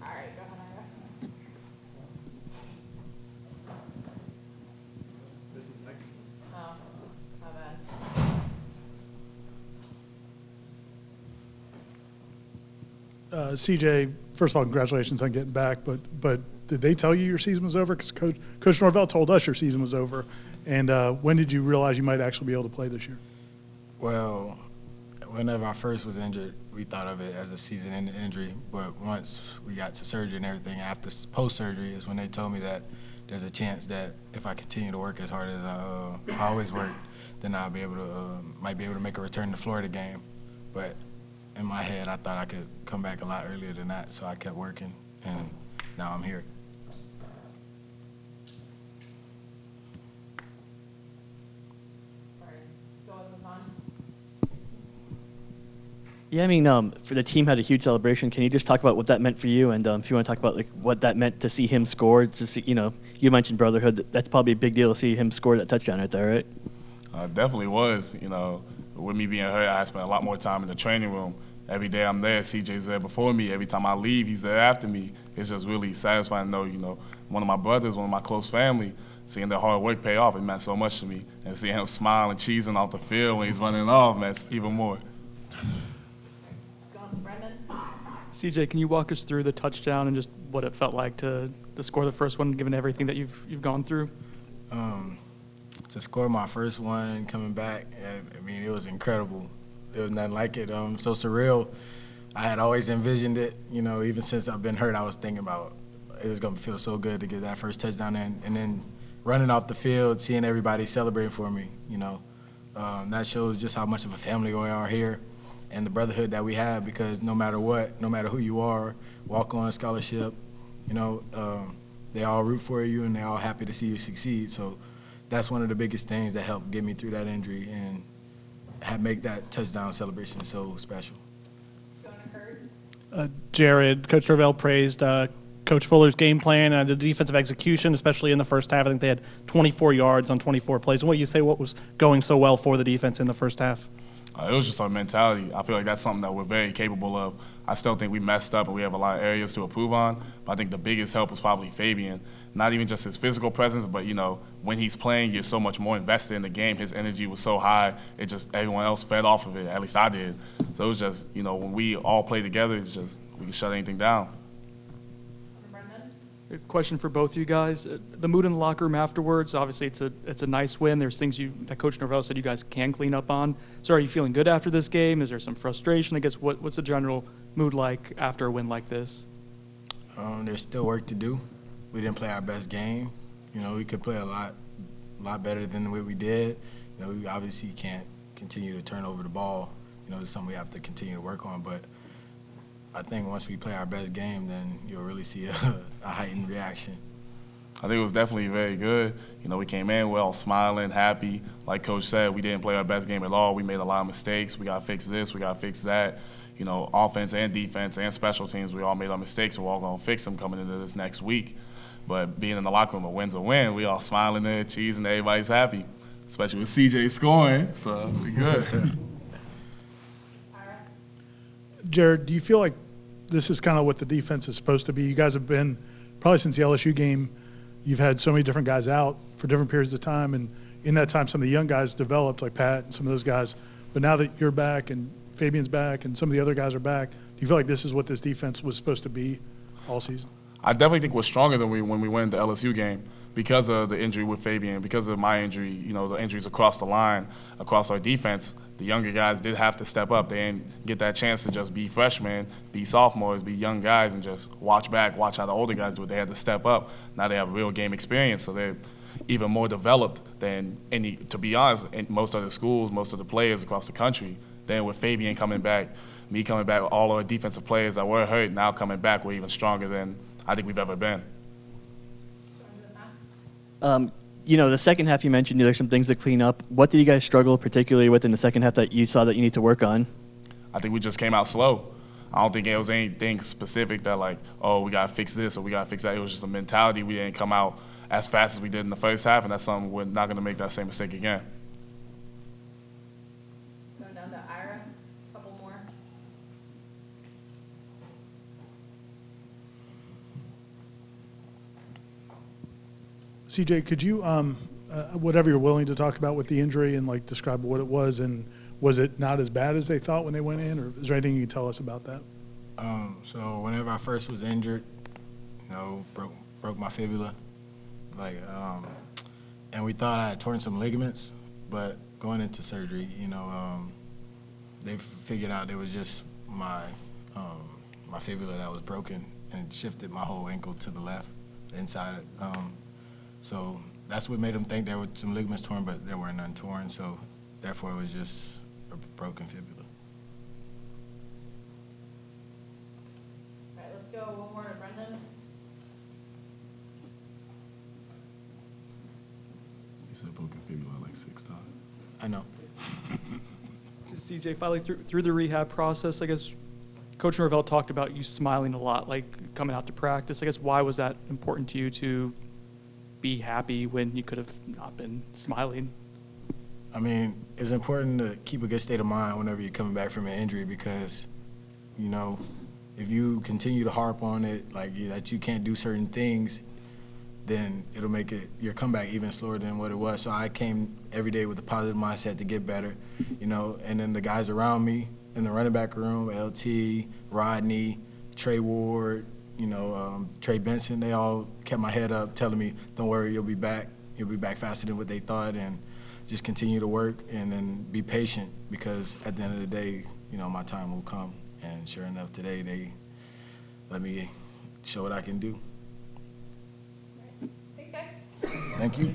All right, go ahead, Ira. Oh, my bad. CJ, first of all, congratulations on getting back. But did they tell you your season was over? Because Coach Norvell told us your season was over. And when did you realize you might actually be able to play this year? Well, whenever I first was injured, we thought of it as a season-ending injury. But once we got to surgery and everything, after post-surgery is when they told me that there's a chance that if I continue to work as hard as I always worked, then I'll be able to might be able to make a return to Florida game. But in my head, I thought I could come back a lot earlier than that, so I kept working, and now I'm here. Sorry, go with this on. Yeah, I mean, for the team had a huge celebration. Can you just talk about what that meant for you, and if you want to talk about like what that meant to see him score? To see, you mentioned brotherhood. That's probably a big deal to see him score that touchdown right there, right? Definitely was. With me being hurt, I spent a lot more time in the training room. Every day I'm there, CJ's there before me. Every time I leave, he's there after me. It's just really satisfying to know, one of my brothers, one of my close family, seeing their hard work pay off, it meant so much to me. And seeing him smiling and cheesing off the field when he's running off meant even more. Go with Brendan. CJ, can you walk us through the touchdown and just what it felt like to score the first one, given everything that you've gone through? To score my first one coming back, I mean, it was incredible. There was nothing like it. So surreal. I had always envisioned it. Even since I've been hurt, I was thinking about it was going to feel so good to get that first touchdown in, and then running off the field, seeing everybody celebrating for me. That shows just how much of a family we are here, and the brotherhood that we have. Because no matter what, no matter who you are, walk on scholarship, they all root for you and they're all happy to see you succeed. So that's one of the biggest things that helped get me through that injury and make that touchdown celebration so special. Jared, Coach Norvell praised Coach Fuller's game plan and the defensive execution, especially in the first half. I think they had 24 yards on 24 plays. And what you say, what was going so well for the defense in the first half? It was just our mentality. I feel like that's something that we're very capable of. I still think we messed up and we have a lot of areas to improve on, but I think the biggest help was probably Fabian. Not even just his physical presence, but when he's playing, you're so much more invested in the game. His energy was so high, it just everyone else fed off of it. At least I did. So it was just, when we all play together, it's just we can shut anything down. A question for both you guys. The mood in the locker room afterwards, obviously it's a nice win. There's things that Coach Norvell said you guys can clean up on. So are you feeling good after this game? Is there some frustration? I guess what's the general mood like after a win like this? There's still work to do. We didn't play our best game. We could play a lot better than the way we did. We obviously can't continue to turn over the ball. It's something we have to continue to work on. But I think once we play our best game, then you'll really see a heightened reaction. I think it was definitely very good. We came in well, smiling, happy. Like Coach said, we didn't play our best game at all. We made a lot of mistakes. We got to fix this. We got to fix that. Offense and defense and special teams, we all made our mistakes, and we're all going to fix them coming into this next week. But being in the locker room, a win's a win. We all smiling there, cheesing, everybody's happy, especially with CJ scoring, so we good. Jared, do you feel like this is kind of what the defense is supposed to be? You guys have been, probably since the LSU game, you've had so many different guys out for different periods of time, and in that time some of the young guys developed, like Pat and some of those guys. But now that you're back and Fabian's back and some of the other guys are back, do you feel like this is what this defense was supposed to be all season? I definitely think we're stronger than when we went the LSU game because of the injury with Fabian, because of my injury, the injuries across the line, across our defense. The younger guys did have to step up. They didn't get that chance to just be freshmen, be sophomores, be young guys, and just watch how the older guys do it. They had to step up. Now they have real game experience, so they're even more developed than to be honest, in most other schools, most of the players across the country. Then with Fabian coming back, me coming back, all our defensive players that were hurt now coming back, we're even stronger than I think we've ever been. The second half you mentioned there's some things to clean up. What did you guys struggle particularly with in the second half that you saw that you need to work on? I think we just came out slow. I don't think it was anything specific that we got to fix this or we got to fix that. It was just a mentality. We didn't come out as fast as we did in the first half, and that's something we're not going to make that same mistake again. Going down to Ira, a couple more. CJ, could you, whatever you're willing to talk about with the injury and like describe what it was, and was it not as bad as they thought when they went in, or is there anything you can tell us about that? So whenever I first was injured, broke my fibula, and we thought I had torn some ligaments, but going into surgery, they figured out it was just my fibula that was broken, and it shifted my whole ankle to the left, the inside. So that's what made them think there were some ligaments torn, but there were none torn. So therefore, it was just a broken fibula. All right, let's go one more to Brendan. You said broken fibula like 6 times. I know. CJ, finally through the rehab process, I guess Coach Norvell talked about you smiling a lot, like coming out to practice. I guess why was that important to you to be happy when you could have not been smiling? I mean, it's important to keep a good state of mind whenever you're coming back from an injury because, if you continue to harp on it, that you can't do certain things, then it'll make your comeback even slower than what it was. So I came every day with a positive mindset to get better, and then the guys around me in the running back room, LT, Rodney, Trey Ward, Trey Benson, they all kept my head up telling me, don't worry, you'll be back. You'll be back faster than what they thought, and just continue to work and then be patient because at the end of the day, my time will come. And sure enough, today they let me show what I can do. Thanks, guys. Thank you.